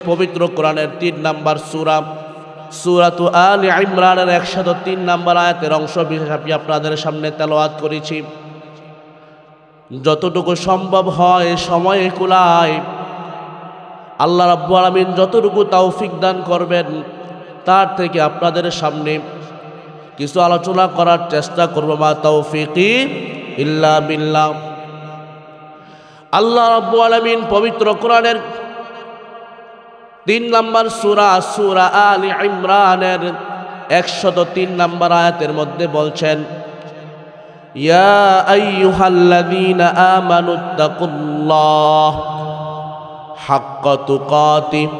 পবিত্র কোরআনের 3 নম্বর সূরা সূরাতু আলে ইমরানের 103 নম্বর আয়াতের অংশ বিশেষ আমি আপনাদের সামনে তেলাওয়াত করেছি। যতটুকু সম্ভব হয় সময়ে কুলায় আল্লাহ রাব্বুল আলামিন যতটুকু তৌফিক দান করবেন তার থেকে আপনাদের সামনে কিছু আলোচনা করার চেষ্টা করব। মা তৌফিকি ইল্লা বিল্লাহ। আল্লাহ রাব্বুল আলামিন পবিত্র কোরআনের 3 নম্বর সূরা সূরা আলে ইমরানের 103 নম্বর আয়াতের মধ্যে বলছেন, ইয়া আইয়ুহাল্লাযীনা আমানুত্তাকুল্লাহ হাক্কা তুকাতিহ।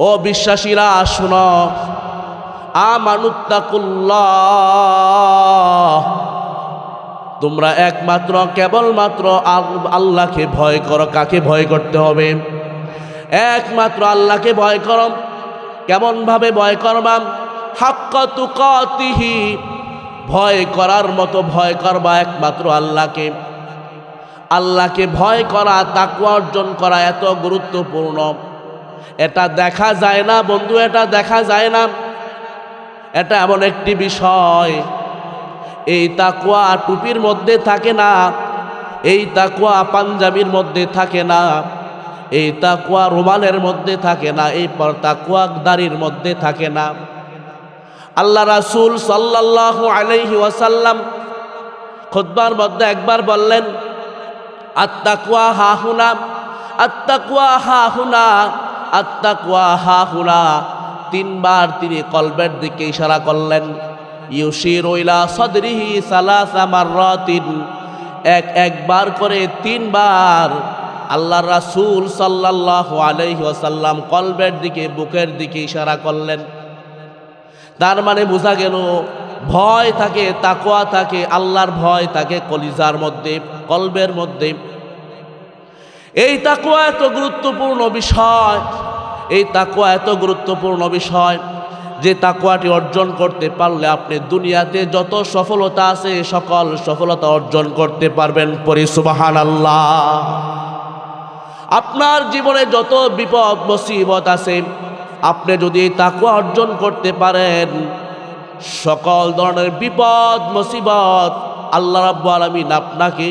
ও বিশ্বাসীরা শুনো, আমানুত্তাকুল্লাহ, তোমরা একমাত্র কেবলমাত্র আল্লাহকে ভয় করো। কাকে ভয় করতে হবে? একমাত্র আল্লাহকে ভয় করো। কেমন ভাবে ভয় করবা? হাক্কা তুকাতিহি, ভয় করার মতো ভয় করবা একমাত্র আল্লাহকে। আল্লাহকে ভয় করা, তাকওয়া অর্জন করা এত গুরুত্বপূর্ণ। এটা দেখা যায় না বন্ধু, এটা দেখা যায় না। এটা এমন একটি বিষয়, এই তাকওয়া টুপির মধ্যে থাকে না, এই তাকওয়া পাঞ্জাবির মধ্যে থাকে না, এই তাকওয়া রুমালের মধ্যে থাকে না, এই তাকওয়া দাড়ির মধ্যে থাকে না। আল্লাহ রাসূল সাল্লাল্লাহু আলাইহি ওয়াসাল্লাম খুতবার মধ্যে একবার বললেন, আত-তাকওয়া হাহুনা, আত-তাকওয়া হাহুনা, আত-তাকওয়া হাহুনা। 3 বার তিনি কলবের দিকে ইশারা করলেন। ইউশিরু ইলা সাদরিহি সালাসা মাররাতিন, একবার করে 3 বার আল্লাহ রাসূল সাল্লাল্লাহু আলাইহি ওয়াসাল্লাম কলবের দিকে, বুকের দিকে ইশারা করলেন। তার মানে বোঝা গেল ভয় থাকে, তাকওয়া থাকে, আল্লাহর ভয় থাকে কলিজার মধ্যে, কলবের মধ্যে। এই তাকওয়া এত গুরুত্বপূর্ণ বিষয়, এই তাকওয়া এত গুরুত্বপূর্ণ বিষয় যে তাকওয়াটি অর্জন করতে পারলে আপনি দুনিয়াতে যত সফলতা আছে সকল সফলতা অর্জন করতে পারবেন। পড়ি সুবহানাল্লাহ। আপনার জীবনে যত বিপদ মুসিবত আছে, আপনি যদি তাকওয়া অর্জন করতে পারেন, সকল ধরনের বিপদ মুসিবত আল্লাহ রাব্বুল আলামিন আপনাকে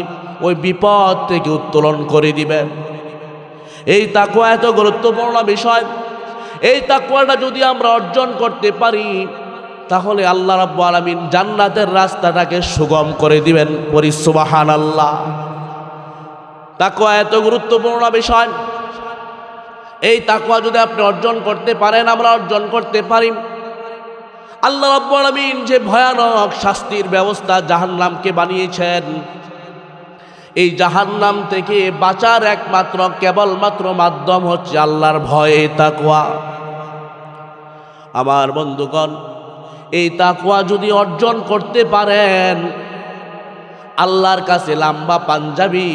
ওই বিপদ থেকে উত্তোলন করে দিবেন। এই তাকওয়া এত গুরুত্বপূর্ণ বিষয়। এই তাকওয়াটা যদি আমরা অর্জন করতে পারি তাহলে আল্লাহ রাব্বুল আলামিন জান্নাতের রাস্তাটাকে সুগম করে দিবেন। পড়ি সুবহানাল্লাহ। তাকওয়া এত গুরুত্বপূর্ণ বিষয়। এই তাকওয়া যদি আপনি অর্জন করতে পারেন, আমরা অর্জন করতে পারি, আল্লাহ রাব্বুল আলামিন যে ভয়ানক শাস্তির ব্যবস্থা জাহান্নামকে বানিয়েছেন, এই জাহান্নাম থেকে বাঁচার একমাত্র কেবলমাত্র মাধ্যম হচ্ছে আল্লাহর ভয়, তাকওয়া। আমার বন্ধুগণ, এই তাকওয়া যদি অর্জন করতে পারেন, আল্লাহর কাছে লম্বা পাঞ্জাবি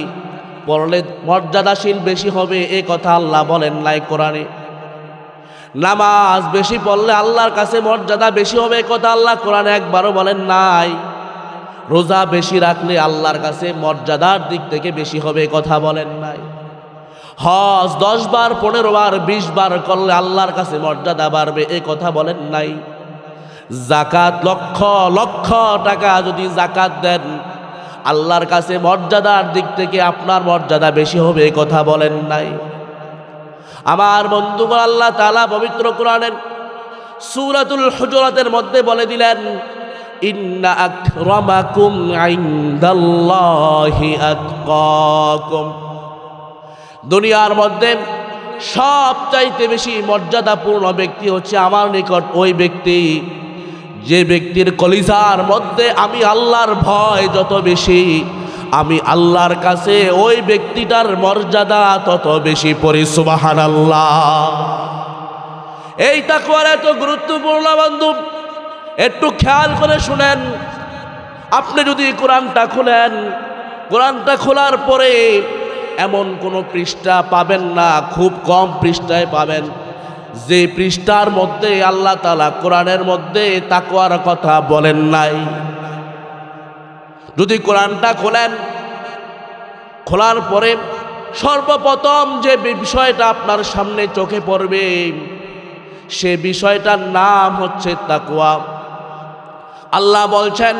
পরলে মর্যাদাশীল বেশি হবে, এ কথা আল্লাহ বলেন নাই কোরআনে। নামাজ বেশি পড়লে আল্লাহর কাছে মর্যাদা বেশি হবে, এ কথা আল্লাহ কোরআনে একবারও বলেন নাই। রোজা বেশি রাখলে আল্লাহর কাছে মর্যাদার দিক থেকে বেশি হবে, এ কথা বলেন নাই। হজ 10 বার 15 বার 20 বার করলে আল্লাহর কাছে মর্যাদা বাড়বে, এ কথা বলেন নাই। যাকাত লক্ষ লক্ষ টাকা যদি যাকাত দেন, আল্লাহর কাছে মর্যাদার দিক থেকে আপনার মর্যাদা বেশি হবে, এ কথা বলেন নাই। আমার বন্ধুগণ, আল্লাহ তাআলা পবিত্র কোরআনের সূরাতুল হুজুরাতের মধ্যে বলে দিলেন, ইন্না আকরামাকুম ইনদাল্লাহি আতকাকুম। দুনিয়ার মধ্যে সবচাইতে বেশি মর্যাদাপূর্ণ ব্যক্তি হচ্ছে আমার নিকট ওই ব্যক্তি যে ব্যক্তির কলিজার মধ্যে আমি আল্লাহর ভয় যত বেশি, আমি আল্লাহর কাছে ওই ব্যক্তিটার মর্যাদা তত বেশি। পড়ি সুবহানাল্লাহ। এই তাকওয়া এত গুরুত্বপূর্ণ বন্ধু, একটু খেয়াল করে শুনেন। আপনি যদি কোরআনটা খুলেন, কোরআনটা খোলার পরে এমন কোনো পৃষ্ঠা পাবেন না, খুব কম পৃষ্ঠায় পাবেন যে পৃষ্ঠার মধ্যে আল্লাহ তাআলা কোরআনের মধ্যে তাকওয়ার কথা বলেন নাই। যদি কোরআনটা খোলেন, খোলার পরে সর্বপ্রথম যে বিষয়টা আপনার সামনে চোখে পড়বে সে বিষয়টার নাম হচ্ছে তাকওয়া। আল্লাহ বলছেন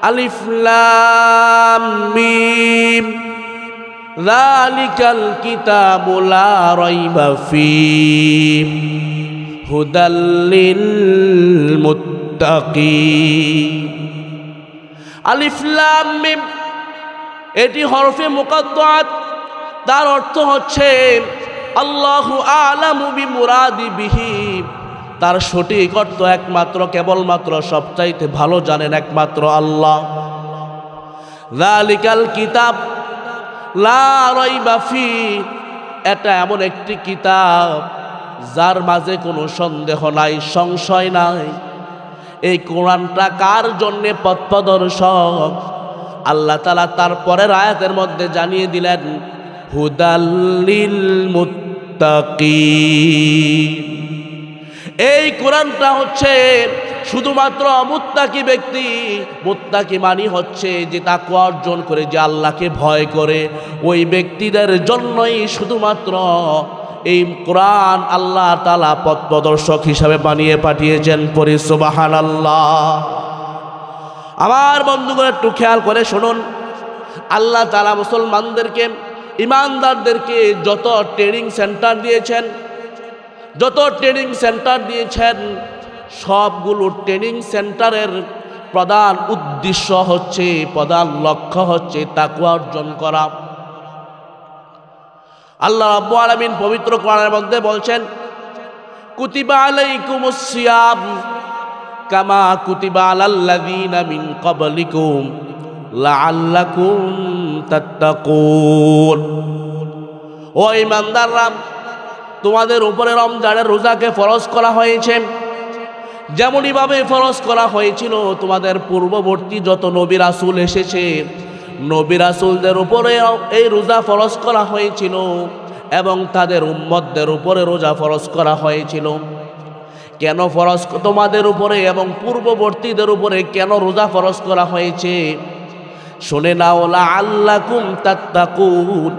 আলিফ লাম মিম যালিকাল কিতাবু লা রাইবা ফীহি হুদাল লিল মুত্তাকিন। আলিফ লাম মিম এটি হরফে মুকাদ্দাত, তার অর্থ হচ্ছে আল্লাহু আ'লামু বিমুরাদি বিহি, তার সঠিক অর্থ একমাত্র কেবলমাত্র সবচাইতে ভালো জানেন একমাত্র আল্লাহ। যালিকাল কিতাব লা রাইবা ফীহি, এটা এমন একটি কিতাব যার মাঝে কোনো সন্দেহ নাই, সংশয় নাই। এই কোরআনটা কার জন্যে পথ প্রদর্শক? আল্লাহ তাআলা তার পরের আয়াতের মধ্যে জানিয়ে দিলেন হুদাল লিল মুত্তাকিন। এই কোরআনটা হচ্ছে শুধুমাত্র মুত্তাকি ব্যক্তি, মুত্তাকি মানে হচ্ছে যে তাকওয়া অর্জন করে, যে আল্লাহকে ভয় করে, ওই ব্যক্তিদের জন্যই শুধুমাত্র এই কোরআন আল্লাহ তাআলা পথ প্রদর্শক হিসাবে বানিয়ে পাঠিয়েছেন। পড়ি সুবহানাল্লাহ। আমার বন্ধুগণ একটু খেয়াল করে শুনুন, আল্লাহ তাআলা মুসলমানদেরকে, ইমানদারদেরকে যত ট্রেনিং সেন্টার দিয়েছেন, সবগুলো ট্রেনিং সেন্টারের প্রধান উদ্দেশ্য হচ্ছে, প্রধান লক্ষ্য হচ্ছে তাকওয়া অর্জন করা। আল্লাহ রাব্বুল আলামিন পবিত্র কোরআনের মধ্যে বলছেন কুতিবা আলাইকুমুস সিয়াম কামা কুতিবা আলাল্লাযীনা মিন ক্বাবলিকুম লাআল্লাকুম তাত্তাকুন। ও ঈমানদাররা, তোমাদের উপরে রমজানের রোজাকে ফরজ করা হয়েছে, যেমনইভাবে ফরজ করা হয়েছিল তোমাদের পূর্ববর্তী যত নবী রাসূল এসেছে, নবী রাসূলদের উপরে এই রোজা ফরজ করা হয়েছিল এবং তাদের উম্মতদের উপরে রোজা ফরজ করা হয়েছিল। কেন ফরজ তোমাদের উপরে এবং পূর্ববর্তীদের উপরে কেন রোজা ফরজ করা হয়েছে শুনে নাও, লাআল্লাকুম তাত্তাকুন,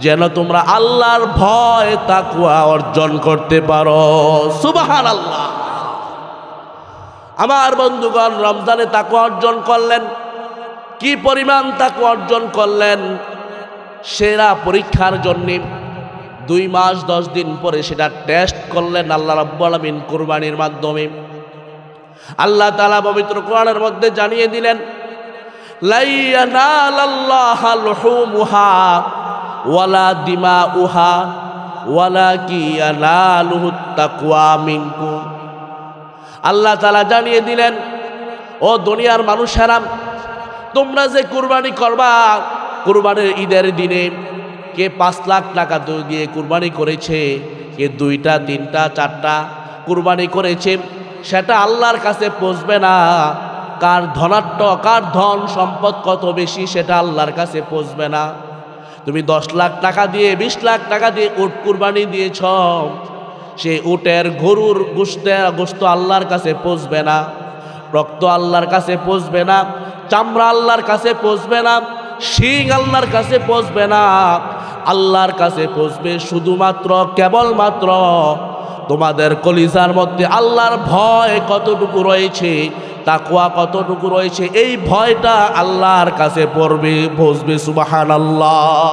যেন তোমরা আল্লাহর ভয় তাকওয়া অর্জন করতে পারো। সুবহানাল্লাহ। আমার বন্ধুগণ, রমজানে তাকওয়া অর্জন করলেন, কি পরিমাণ তাকওয়া অর্জন করলেন? সেরা পরীক্ষার জন্য 2 মাস 10 দিন পরে সেটা টেস্ট করলেন আল্লাহ রাব্বুল আলামিন কুরবানির মাধ্যমে। আল্লাহ তাআলা পবিত্র কোরআনের মধ্যে জানিয়ে দিলেন লা ইয়ানালাল্লাহু লুহুমুহা ওয়ালা দিমাউহা ওয়ালাকিন ইয়ানালুহুত তাকওয়া মিনকুম। আল্লাহ তাআলা জানিয়ে দিলেন, ও দুনিয়ার মানুষেরা, তোমরা যে কুরবানি করবা, কুরবানির ঈদের দিনে কে 5 লাখ টাকা দিয়ে কুরবানি করেছে, কে 2টা 3টা 4টা কুরবানি করেছে, সেটা আল্লাহর কাছে পৌঁছবে না। কার ধনাঢ্য, কার ধন সম্পদ কত বেশি, সেটা আল্লাহর কাছে পৌঁছবে না। তুমি 10 লাখ টাকা দিয়ে 20 লাখ টাকা দিয়ে উট কুরবানি দিয়েছ, সে উটের গরুর গোশত আল্লাহর কাছে পৌঁছবে না, রক্ত আল্লাহর কাছে পৌঁছবে না, চামড়া আল্লাহর কাছে পৌঁছবে না, শিং আল্লাহর কাছে পৌঁছবে না। আল্লাহর কাছে পৌঁছবে শুধুমাত্র কেবলমাত্র তোমাদের কলিজার মধ্যে আল্লাহর ভয় কতটুকু রয়েছে, তাকওয়া কতটুকু রয়েছে, এই ভয়টা আল্লাহর কাছে পৌঁছবে। সুবহানাল্লাহ।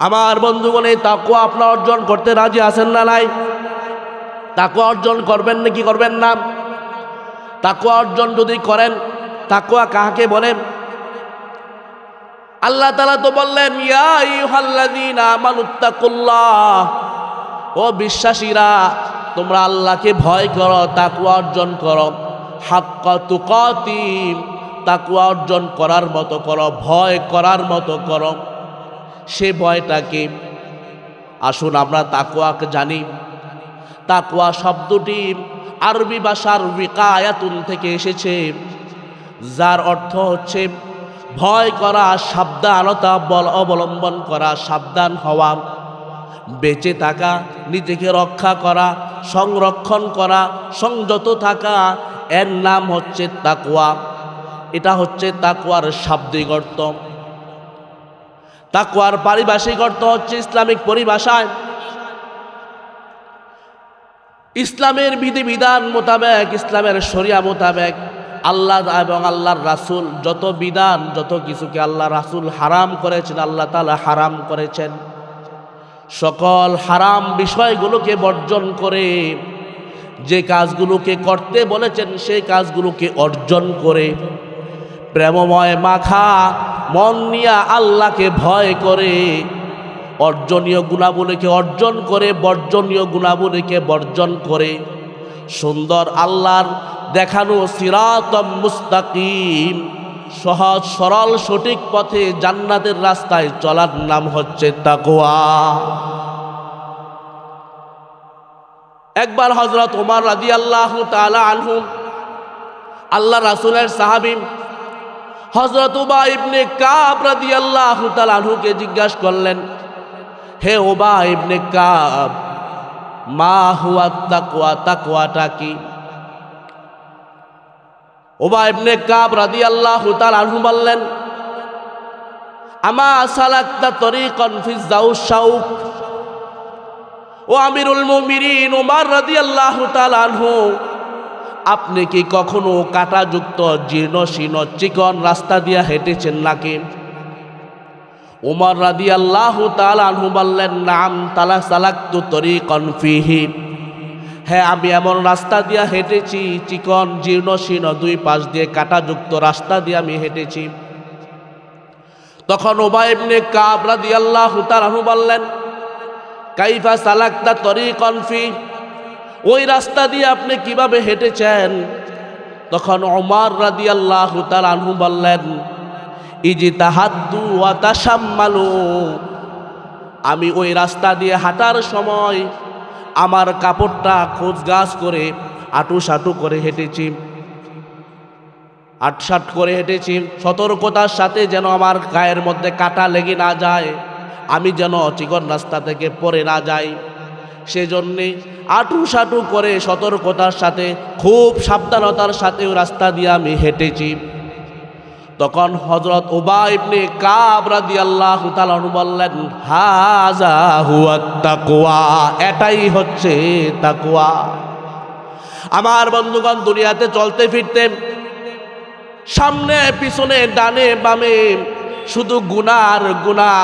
আমার বন্ধুগণ, এই তাকওয়া আপনারা অর্জন করতে রাজি আছেন না নাই? তাকওয়া অর্জন করবেন না কি করবেন না? তাকওয়া অর্জন যদি করেন, তাকওয়া কাকে বলেন? আল্লাহ তাআলা তো বললেন ইয়া আইয়ুহাল্লাযীনা আমানুত্তাকুল্লাহ, ও বিশ্বাসীরা, তোমরা আল্লাহকে ভয় করো, তাকওয়া অর্জন করো। হাক্কা তুকাতিম, তাকওয়া অর্জন করার মতো করো, ভয় করার মতো করো। সে ভয়টাকে, আসুন আমরা তাকওয়াকে জানি। তাকওয়া শব্দটি আরবি ভাষার বিকায়াতুন থেকে এসেছে, যার অর্থ হচ্ছে ভয় করা, সাবধানতা অবলম্বন করা, সাবধান হওয়া, বেঁচে থাকা, নিজেকে রক্ষা করা, সংরক্ষণ করা, সংযত থাকা, এর নাম হচ্ছে তাকওয়া। এটা হচ্ছে তাকওয়ার শাব্দিক অর্থ। তাকওয়ার পারিভাষিক অর্থ হচ্ছে ইসলামিক পরিভাষায় ইসলামের বিধিবিধান মোতাবেক, ইসলামের শরিয়া মোতাবেক আল্লাহ এবং আল্লাহর রাসূল যত বিধান, যত কিছুকে আল্লাহ রাসূল হারাম করেছেন, আল্লাহ তাআলা হারাম করেছেন, সকল হারাম বিষয়গুলোকে বর্জন করে যে কাজগুলোকে করতে বলেছেন সেই কাজগুলোকে অর্জন করে প্রেমময় মাখা মন নিয়ে আল্লাহকে ভয় করে অর্জনীয় গুণাবলীকে অর্জন করে বর্জনীয় গুণাবলীকে বর্জন করে সুন্দর আল্লাহর দেখানো সিরাতাম মুস্তাকিম সহজ সরল সঠিক পথে জান্নাতের রাস্তায় চলার নাম হচ্ছে তাকওয়া। একবার হযরত ওমর রাদিয়াল্লাহু তাআলা আনহু আল্লাহ রাসূলের সাহাবী হযরত উবাই ইবনে কাব রাদিয়াল্লাহু তাআলা আনহুকে জিজ্ঞাসা করলেন, হে উবাই ইবনে কাব, মা হুয়া তাকওয়া, তাকওয়াটা কি? উবাই ইবনে কাব রাদিয়াল্লাহু তাআলা আনহু বললেন, আমা সালাকতা তরিকান ফি যাউশাউক। ও আমিরুল মুমিনিন ওমর রাদিয়াল্লাহু তাআলা আনহু, আপনি কি কখনো কাঁটাযুক্ত জীর্ণ শীর্ণ চিকন রাস্তা দিয়ে হেঁটেছেন নাকি? ওমর রাদিয়াল্লাহু তাআলা আনহু বললেন, নাম তালা সালাকতু তরিকান ফিহি। হ্যাঁ, আমি এমন রাস্তা দিয়ে হেঁটেছি, চিকন জীর্ণ শীর্ণ দুই পাশ দিয়ে কাঁটাযুক্ত রাস্তা দিয়ে আমি হেঁটেছি। তখন উবাই ইবনে কাব রাদিয়াল্লাহু তাআলা আনহু বললেন, কাইফা সালাকতা তরিকান ফি, ওই রাস্তা দিয়ে আপনি কিভাবে হেঁটেছেন? তখন ওমর রাদিয়াল্লাহু তাআলা আনহু বললেন, ইজতাহাদ্দু ওয়া তাশাম্মালু, আমি ওই রাস্তা দিয়ে হাঁটার সময় আমার কাপড়টা খোঁজগাছ করে আটুসাটু করে হেঁটেছি, আটসাট করে হেঁটেছি, সতর্কতার সাথে যেন আমার গায়ের মধ্যে কাঁটা লেগে না যায়, আমি যেন চিকন রাস্তা থেকে পড়ে না যাই, সেজন্যে আটুসাটু করে সতর্কতার সাথে খুব সাবধানতার সাথে ওই রাস্তা দিয়ে আমি হেঁটেছি। তখন হযরত উবাই ইবনে কাব রাদিয়াল্লাহু তাআলা বললেন, হাযা হুয়াত তাকওয়া, এটাই হচ্ছে তাকওয়া। আমার বন্ধুগণ, দুনিয়াতে চলতে ফিরতে সামনে পিছনে ডানে বামে শুধু গুনার গুনাহ,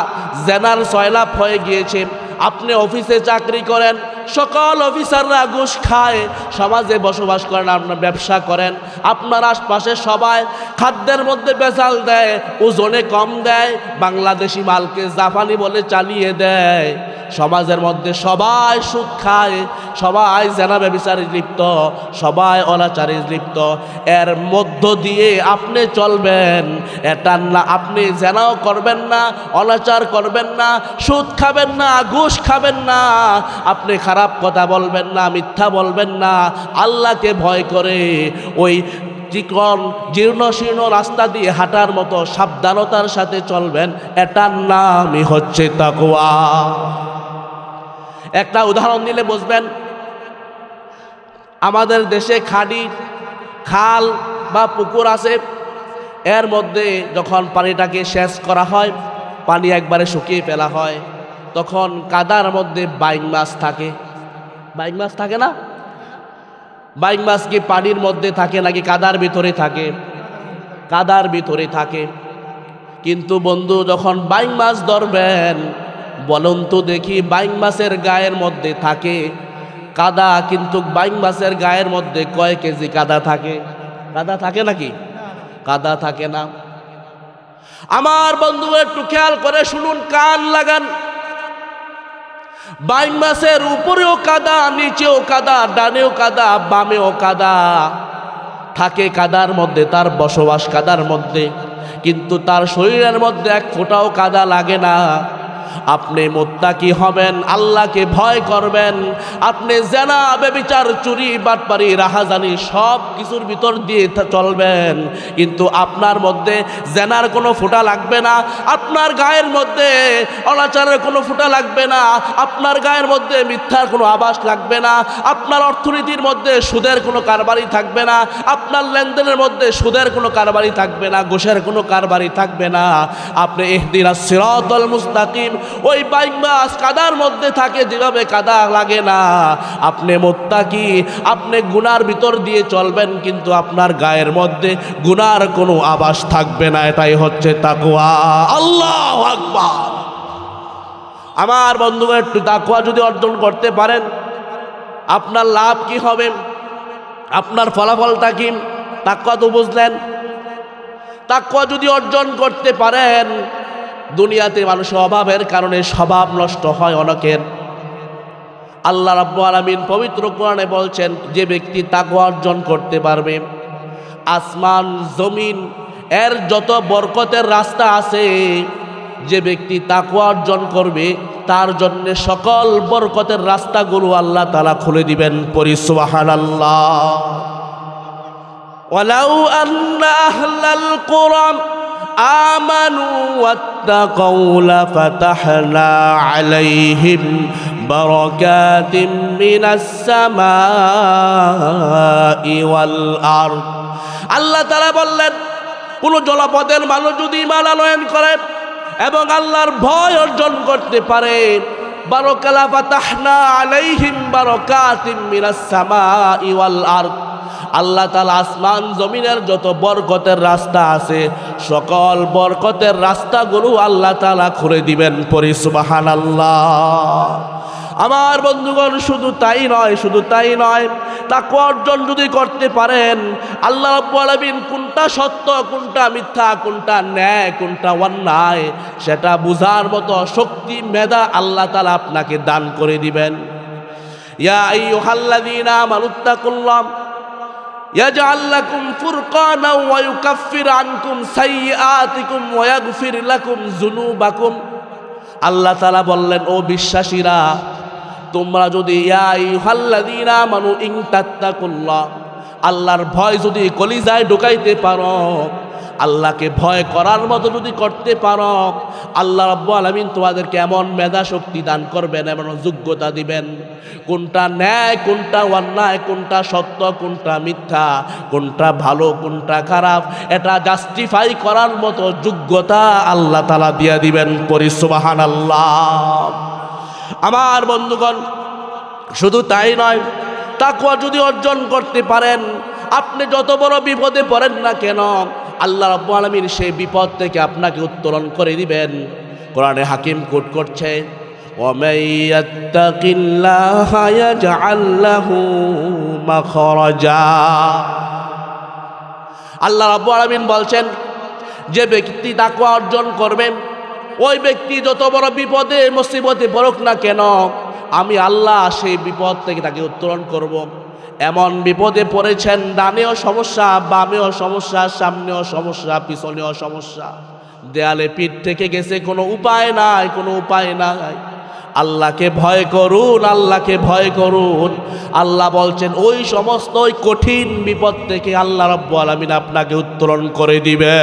জেনার সয়লাভ হয়ে গিয়েছে। আপনি অফিসে চাকরি করেন, সকল অফিসাররা ঘুষ খায়, সমাজে বসবাস করেন, আপনার ব্যবসা করেন, আপনার আশপাশে সবাই খাদ্যের মধ্যে ভেজাল দেয়, ওজনে কম দেয়, বাংলাদেশি মালকে জাপানি বলে চালিয়ে দেয়, সমাজের মধ্যে সবাই সুদ খায়, সবাই জেনা ব্যভিচারে লিপ্ত, সবাই অনাচারে লিপ্ত। এর মধ্য দিয়ে আপনি চলবেন, এটা না আপনি জেনাও করবেন না, অনাচার করবেন না, সুদ খাবেন না, ঘুষ খাবেন না, আপনি খারাপ কথা বলবেন না, মিথ্যা বলবেন না, আল্লাহকে ভয় করে ওই চিকন জীর্ণ শীর্ণ রাস্তা দিয়ে হাঁটার মতো সাবধানতার সাথে চলবেন, এটার নামই হচ্ছে তাকওয়া। একটা উদাহরণ দিলে বুঝবেন। আমাদের দেশে খাড়ি, খাল বা পুকুর আছে, এর মধ্যে যখন পানিটাকে সেচ করা হয়, পানি একবারে শুকিয়ে ফেলা হয়, তখন কাদার মধ্যে বাইং মাছ থাকে। বাইং মাছ থাকে না? বাইং মাছ কি পানির মধ্যে থাকে নাকি কাদার ভিতরে থাকে? কাদার ভিতরে থাকে। কিন্তু বন্ধু, যখন বাইং মাছ ধরবেন, বলুন তো দেখি, বাইং মাছের গায়ের মধ্যে থাকে কাদা, কিন্তু বাইং মাছের গায়ের মধ্যে কয় কেজি কাদা থাকে? কাদা থাকে নাকি? কাদা থাকে না। আমার বন্ধু, একটু খেয়াল করে শুনুন, কান লাগান। বাইং মাছের উপরেও কাদা, নিচেও কাদা, ডানেও কাদা, বামেও কাদা, থাকে কাদার মধ্যে, তার বসবাস কাদার মধ্যে, কিন্তু তার শরীরের মধ্যে এক ফোঁটাও কাদা লাগে না। আপনি মুত্তাকি হবেন, আল্লাহকে ভয় করবেন। আপনি জেনা, ব্যভিচার, চুরি, বাটপারি, রাহাজানি সব কিছুর ভিতর দিয়ে চলবেন, কিন্তু আপনার মধ্যে জেনার কোনো ফোঁটা লাগবে না, আপনার গায়ের মধ্যে অনাচারের কোনো ফোঁটা লাগবে না, আপনার গায়ের মধ্যে মিথ্যার কোনো আভাস লাগবে না, আপনার অর্থনীতির মধ্যে সুদের কোনো কারবারি থাকবে না, আপনার লেনদেনের মধ্যে সুদের কোনো কারবারি থাকবে না, ঘুষের কোনো কারবারি থাকবে না। আপনি ইহদিনাস সিরাতাল মুস্তাকিম, ওই বাইকবাস কাদার মধ্যে থাকে যেভাবে কাদা লাগে না, আপনি মুত্তাকি, আপনি গুনার ভিতর দিয়ে চলবেন কিন্তু আপনার গায়ের মধ্যে গুনার কোনো আভাস থাকবে না। এটাই হচ্ছে তাকওয়া। আল্লাহু আকবার। আমার বন্ধুগণ, একটু তাকওয়া যদি অর্জন করতে পারেন, আপনার লাভ কি হবে, আপনার ফলাফলটা কি? তাকওয়া তো বুঝলেন। তাকওয়া যদি অর্জন করতে পারেন, দুনিয়াতে মানুষের অভাবের কারণে স্বভাব নষ্ট হয় অনেকের। আল্লাহ রাব্বুল আলামিন পবিত্র কোরআনে বলছেন, যে ব্যক্তি তাকওয়া অর্জন করতে পারবে, আসমান জমিন এর যত বরকতের রাস্তা আছে, যে ব্যক্তি তাকওয়া অর্জন করবে তার জন্য সকল বরকতের রাস্তাগুলো আল্লাহ তাআলা খুলে দিবেন। পড়ি সুবহানাল্লাহ। ওয়ালাউ আন্না আহলাল কুরআন আমানু ওয়াত্তাকাউ লাফাতাহনা আলাইহিম বারাকাতিম মিনাস সামাই ওয়াল আরদ। আল্লাহ তাআলা বললেন, কোন জনপদের মানুষ যদি ঈমান আনয়ন করে এবং আল্লাহর ভয় অর্জন করতে পারে, বারাকা লাফাতাহনা আলাইহিম বারাকাতিম মিনাস সামাই ওয়াল আরদ, আল্লাহ তাআলা আসমান জমিনের যত বরকতের রাস্তা আছে সকল বরকতের রাস্তাগুলো আল্লাহ তাআলা খুলে দিবেন। পড়ি সুবহানাল্লাহ। আমার বন্ধুগণ, শুধু তাই নয়, শুধু তাই নয়, তাকওয়া অর্জন যদি করতে পারেন, আল্লাহ রাব্বুল আলামিন কোনটা সত্য, কোনটা মিথ্যা, কোনটা ন্যায়, কোনটা অন্যায়, সেটা বুঝার মতো শক্তি, মেধা আল্লাহ তাআলা আপনাকে দান করে দিবেন। ইয়া আইয়ুহাল্লাযীনা আমানুত্তাকুল্লাহ ইয়াজআল লাকুম ফুরকানা ওয়া ইউকাফির আনকুম সাইয়্যাতিকুম ওয়া ইয়াগফির লাকুম যুনুবাকুম। আল্লাহ তাআলা বললেন, ও বিশ্বাসীরা, তোমরা যদি ইয়া আইয়ুহাল্লাযীনা আমানু ইন তাত্তাকুল্লাহ, আল্লাহর ভয় যদি কলিজায় ঢুকাইতে পারো, আল্লাহকে ভয় করার মতো যদি করতে পারো, আল্লাহ রাব্বুল আলামিন তোমাদেরকে এমন মেধা শক্তি দান করবেন, এমন যোগ্যতা দিবেন, কোনটা ন্যায়, কোনটা অন্যায়, কোনটা সত্য, কোনটা মিথ্যা, কোনটা ভালো, কোনটা খারাপ, এটা জাস্টিফাই করার মতো যোগ্যতা আল্লাহ তাআলা দিয়ে দিবেন। পড়ি সুবহানাল্লাহ। আমার বন্ধুগণ, শুধু তাই নয়, তাকওয়া যদি অর্জন করতে পারেন, আপনি যত বড় বিপদে পড়েন না কেন, আল্লাহ রাব্বুল আলামিন সেই বিপদ থেকে আপনাকে উত্তোলন করে দিবেন। কোরআনে হাকিম কোট করছে, ওয়ামাই ইয়াত্তাকিল্লাহা ইয়াজআল লাহু মাখরাজা। আল্লাহ রাব্বুল আলামিন বলছেন, যে ব্যক্তি তাকওয়া অর্জন করবে, ওই ব্যক্তি যত বড় বিপদে মুসিবতে পড়ুক না কেন, আমি আল্লাহ সেই বিপদ থেকে তাকে উত্তোলন করব। এমন বিপদে পড়েছেন, ডানেও সমস্যা, বামেও সমস্যা, সামনেও সমস্যা, পিছনেও সমস্যা, দেয়ালে পিঠ থেকে গেছে, কোনো উপায় নাই, কোনো উপায় নাই। আল্লাহকে ভয় করুন, আল্লাহকে ভয় করুন। আল্লাহ বলছেন, ওই সমস্ত ওই কঠিন বিপদ থেকে আল্লাহ রাব্বুল আলামিন আপনাকে উত্তোলন করে দিবে।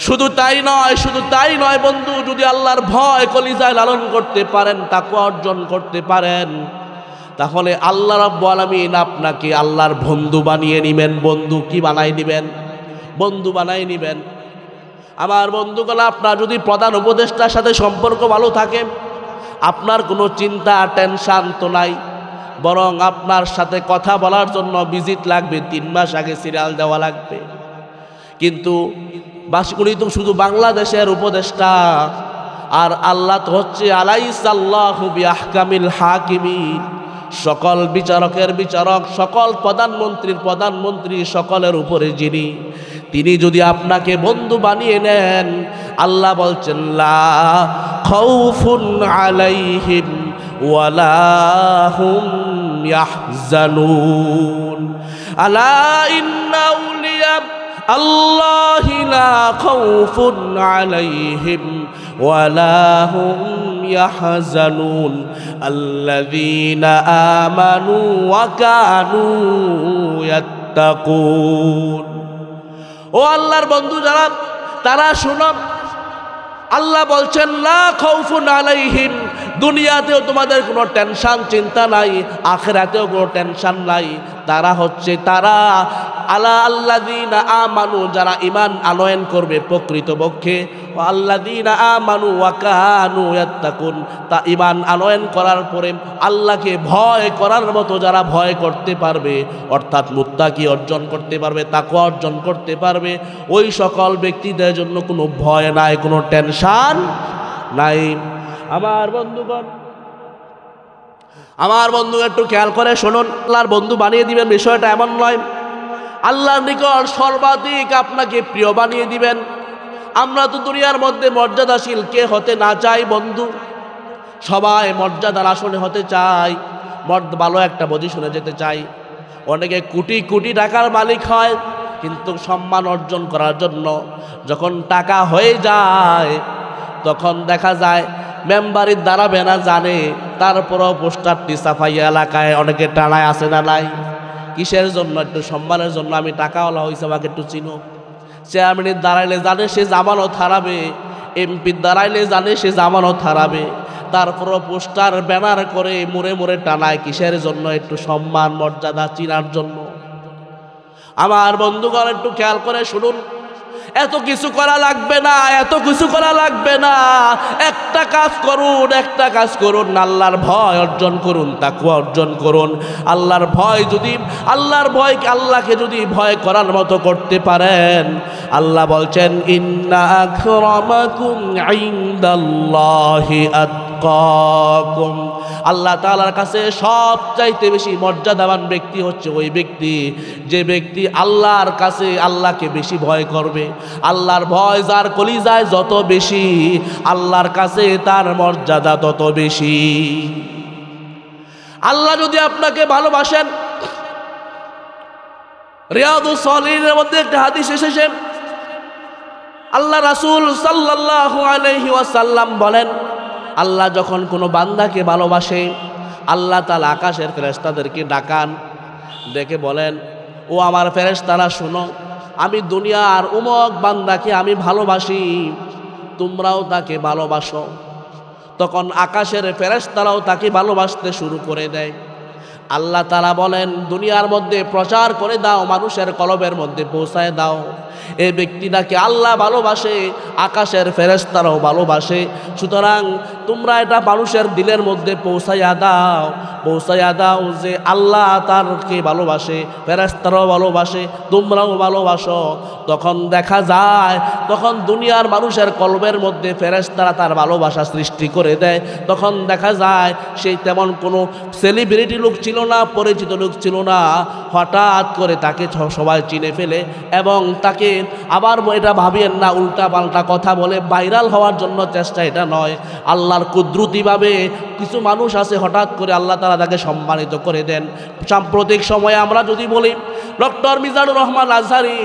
শুধু তাই নয়, শুধু তাই নয় বন্ধু, যদি আল্লাহর ভয় কলিজায় লালন করতে পারেন, তাকওয়া অর্জন করতে পারেন, তাহলে আল্লাহ রাব্বুল আলামিন আপনাকে আল্লাহর বন্ধু বানিয়ে নেবেন। বন্ধু কি বানাই নেবেন? বন্ধু বানাই নেবেন। আমার বন্ধুগণ, আপনার যদি প্রধান উপদেষ্টার সাথে সম্পর্ক ভালো থাকে, আপনার কোনো চিন্তা টেনশন তো নাই, বরং আপনার সাথে কথা বলার জন্য ভিজিট লাগবে, 3 মাস আগে সিরিয়াল দেওয়া লাগবে। কিন্তু উনি তো শুধু বাংলাদেশের উপদেষ্টা, আর আল্লাহ তো হচ্ছে আলাইসাল্লাহু বিআহকামিল হাকিমিন, সকল বিচারকের বিচারক, সকল প্রধানমন্ত্রীর প্রধানমন্ত্রী, সকলের উপরে যিনি, তিনি যদি আপনাকে বন্ধু বানিয়ে নেন, আল্লাহ বলছেন, লা খাউফুন আলাইহিম ওয়ালা হুম ইয়াহজানুন। আলা ইন্না আউলিয়া আল্লাহি লা খাউফুন আলাইহিম ولا هم يحزنون الذين آمنوا وكانوا يتقون ও আল্লাহর বন্ধু যারা তারা শুনো আল্লাহ বলছেন লা খাউফুন আলাইহিম দুনিয়াতেও তোমাদের কোনো টেনশন চিন্তা নাই আখিরাতেও কোনো টেনশন নাই তারা আলা আল্লাযীনা আমানু যারা ঈমান আনয়ন করবে প্রকৃতপক্ষে ও আল্লাযীনা আমানু ওয়া কানু ইয়াত্তাকুন তা ঈমান আনয়ন করার পরে আল্লাহকে ভয় করার মতো যারা ভয় করতে পারবে অর্থাৎ মুত্তাকি অর্জন করতে পারবে তাকওয়া অর্জন করতে পারবে ওই সকল ব্যক্তিদের জন্য কোনো ভয় নাই কোনো টেনশন নাই আমার বন্ধু একটু খেয়াল করে শুনুন আল্লাহর বন্ধু বানিয়ে দিবেন বিষয়টা এমন নয় আল্লাহর নিকট সর্বাধিক আপনাকে প্রিয় বানিয়ে দিবেন আমরা তো দুনিয়ার মধ্যে মর্যাদাশীল কে হতে না চাই বন্ধু সবাই মর্যাদার আসনে হতে চাই ভালো একটা পজিশনে যেতে চাই অনেকে কোটি কোটি টাকার মালিক হয় কিন্তু সম্মান অর্জন করার জন্য যখন টাকা হয়ে যায় তখন দেখা যায় মেম্বারের দাঁড়াবে না জানে তারপরও পোস্টারটি সাফাইয়া এলাকায় অনেকে টানায় আসে না নাই কিসের জন্য একটু সম্মানের জন্য আমি টাকাওয়ালা হয়েছে আমাকে একটু চিনো চেয়ারম্যানের দাঁড়াইলে জানে সে জামানত হারাবে এমপির দাঁড়াইলে জানে সে জামানত হারাবে তারপরও পোস্টার ব্যানার করে মোড়ে মোড়ে টানায় কিসের জন্য একটু সম্মান মর্যাদা চিনার জন্য আমার বন্ধুগণ একটু খেয়াল করে শুনুন এত কিছু করা লাগবে না একটা কাজ করুন আল্লাহর ভয় অর্জন করুন তাকওয়া অর্জন করুন আল্লাহর আল্লাহকে যদি ভয় করার মতো করতে পারেন আল্লাহ বলছেন ইন্না আকরামাকুম ইনদাল্লাহি আতকাকুম আল্লাহ তাআলার কাছে সবচাইতে বেশি মর্যাদাবান ব্যক্তি হচ্ছে ওই ব্যক্তি যে ব্যক্তি আল্লাহর কাছে আল্লাহকে বেশি ভয় করবে আল্লাহর ভয় যার কলিজায় যত বেশি আল্লাহর কাছে তার মর্যাদা তত বেশি আল্লাহ যদি আপনাকে ভালোবাসেন রিয়াদুস সালিহিনের মধ্যে একটা হাদিস এসেছে আল্লাহ রাসূল সাল্লাল্লাহু আলাইহি ওয়াসাল্লাম বলেন আল্লাহ যখন কোনো বান্দাকে ভালোবাসে আল্লাহ তাআলা আকাশের ফেরেশতাদেরকে ডাকান ডেকে বলেন ও আমার ফেরেশতারা শুনো আমি দুনিয়ার উমক বান্দাকে আমি ভালোবাসি তোমরাও তাকে ভালোবাসো তখন আকাশের ফেরেশতারাও তাকে ভালোবাসতে শুরু করে দেয় আল্লাহ তাআলা বলেন দুনিয়ার মধ্যে প্রচার করে দাও মানুষের কলবের মধ্যে পৌঁছায় দাও এই ব্যক্তিটাকে আল্লাহ ভালোবাসে আকাশের ফেরেশতারাও ভালোবাসে সুতরাং তোমরা এটা মানুষের দিলের মধ্যে পৌঁছাইয়া দাও যে আল্লাহ তারকে ভালোবাসে ফেরেশতারাও ভালোবাসে তোমরাও ভালোবাসো তখন দেখা যায় তখন দুনিয়ার মানুষের কলবের মধ্যে ফেরেশতারা তার ভালোবাসা সৃষ্টি করে দেয় তখন দেখা যায় সেই তেমন কোনো সেলিব্রিটি লোক ছিল না পরিচিত লোক ছিল না হঠাৎ করে তাকে সবাই চিনে ফেলে এবং তাকে আবার এটা ভাবিয়েন না উল্টা পাল্টা কথা বলে ভাইরাল হওয়ার জন্য চেষ্টা এটা নয় আল্লাহর কুদরতিভাবে কিছু মানুষ আছে হঠাৎ করে আল্লাহ তাআলা তাকে সম্মানিত করে দেন সাম্প্রতিক সময়ে আমরা যদি বলি ডক্টর মিজানুর রহমান আজহারী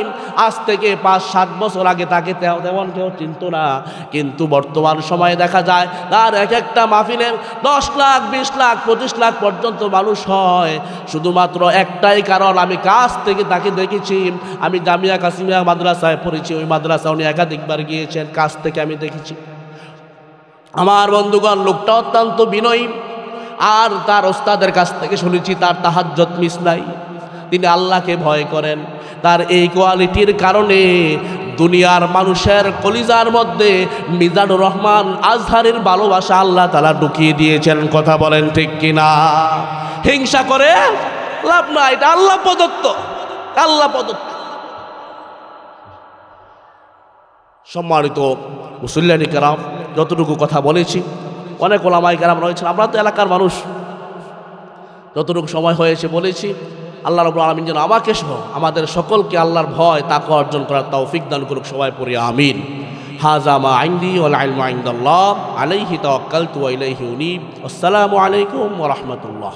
আজ থেকে 5-7 বছর আগে তাকে তেমন কেউ চিনত না কিন্তু বর্তমান সময়ে দেখা যায় তার এক একটা মাহফিলে 10 লাখ 20 লাখ 25 লাখ পর্যন্ত মানুষ হয় শুধুমাত্র একটাই কারণ আমি কাছ থেকে তাকে দেখেছি আমি জামিয়া কাসিমিয়া মাদ্রাসায় পড়েছি ওই মাদ্রাসা উনি একাধিকবার গিয়েছেন কাছ থেকে আমি দেখেছি আমার বন্ধুগণ লোকটা অত্যন্ত বিনয়ী আর তার ওস্তাদের কাছ থেকে শুনেছি তার তাহাজ্জুদ মিস নাই তিনি আল্লাহকে ভয় করেন তার এই কোয়ালিটির কারণে দুনিয়ার মানুষের কলিজার মধ্যে মিজানুর রহমান আজহারীর ভালোবাসা আল্লাহ তাআলা ঢুকিয়ে দিয়েছেন কথা বলেন ঠিক কিনা হিংসা করে লাভ নাই এটা আল্লাহ প্রদত্ত সম্মানিত মুসল্লিয়ানি কেরাম যতটুকু কথা বলেছি অনেক ওলামায়ে কেরাম রয়েছেন আমরা তো এলাকার মানুষ যতটুকু সময় হয়েছে বলেছি আল্লাহ রাব্বুল আলামিন যেন আমাকে সহ আমাদের সকলকে আল্লাহর ভয় তাকওয়া অর্জন করার তৌফিক দান করুক সবাই পড়ি আমিন হাযা মা ইনদি ওয়াল ইলমু ইনদাল্লাহ আলাইহি তাওয়াক্কালতু ওয়া ইলাইহি উনীব আসসালামু আলাইকুম ওয়া রাহমাতুল্লাহ।